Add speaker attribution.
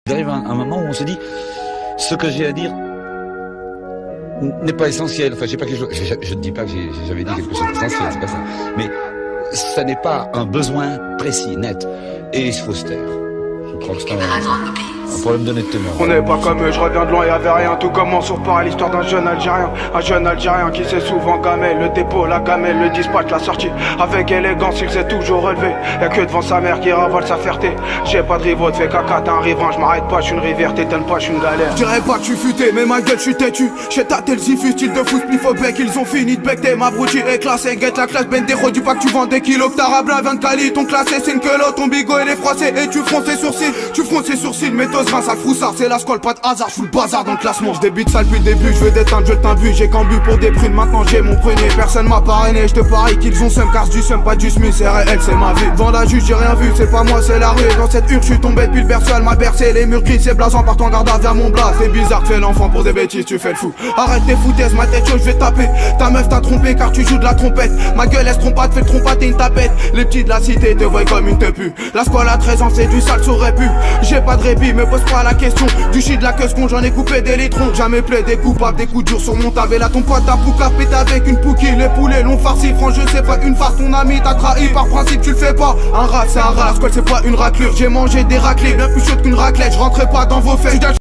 Speaker 1: Il arrive un moment où on se dit, ce que j'ai à dire n'est pas essentiel. Enfin, j'ai pas quelque chose, je ne dis pas que j'avais dit quelque chose d'essentiel, c'est pas ça. Mais ça n'est pas un besoin précis, net. Et il faut se taire. Je crois que c'est un problème d'honnêteté.
Speaker 2: On n'est pas comme eux, je reviens de loin, y'avait rien. Tout commence sur Paris, l'histoire d'un jeune Algérien. Un jeune Algérien qui s'est souvent gamé. Le dépôt, la gamelle, le dispatch, la sortie. Avec élégance, il s'est toujours relevé. Y'a que devant sa mère qui ravale sa fierté. J'ai pas de rivaux, te fais caca, t'es un riverain. Je m'arrête pas, j'suis une rivière, t'étonnes pas, j'suis une galère.
Speaker 3: Dirais pas que j'suis futé, mais ma gueule j'suis têtu. J'ai tâté le zifu, style de foot, pif au bec. Ils ont fini de becter, ma broutille est classée. Guette la classe, ben déro, dis pas que tu vends des kilos. Que t'as rabla, 20 cali, ton classé, c'est une queue. Ton bigot il est froissé et tu fronces tes sourcils. Tu fronces tes sourcils, mais t'oseras, sale froussard. C'est la scolle, pas de hasard, j'fous le bazar dans le classement. J'débite ça depuis le début, j'veux déteindre, je t'imbu. J'ai qu'un but pour des prunes, maintenant j'ai mon premier. Personne m'a parrainé, j'te parie qu'ils ont seum, car du seum, pas du smus. C'est réel, c'est ma vie. Devant la juge, j'ai rien vu, c'est pas moi, c'est la rue. Dans cette hurle, j'suis tombé depuis le berceau, elle m'a bercé. Les murs gris, c'est blasant, partant en garde vers mon blas. C'est bizarre, fais l'enfant pour des bêtises, tu fais le fou. Arrête tes foutaises, ma tête chaude, j'vais taper. Ta meuf t'a trompé car tu joues de la trompette. Ma gueule, elle trompe fais le trompette et une tapette. Les petits de la cité te voient comme une tepu. La squale à 13 ans, c'est du sale, saurait pu. J'ai pas de répit, me pose pas la question. Du shit de la queue con, j'en ai coupé des litrons. Jamais plaidé coupable, des coups durs sur mon tabé. Là ton pote t'a poucave, pété avec une pouquille. Les poulets l'ont farci, franchement je sais pas une farce. Ton ami t'a trahi, par principe tu le fais pas. Un rat c'est un rat, la squale c'est pas une raclure. J'ai mangé des raclés, bien plus chaude qu'une raclette. Je rentrerai pas dans vos fesses.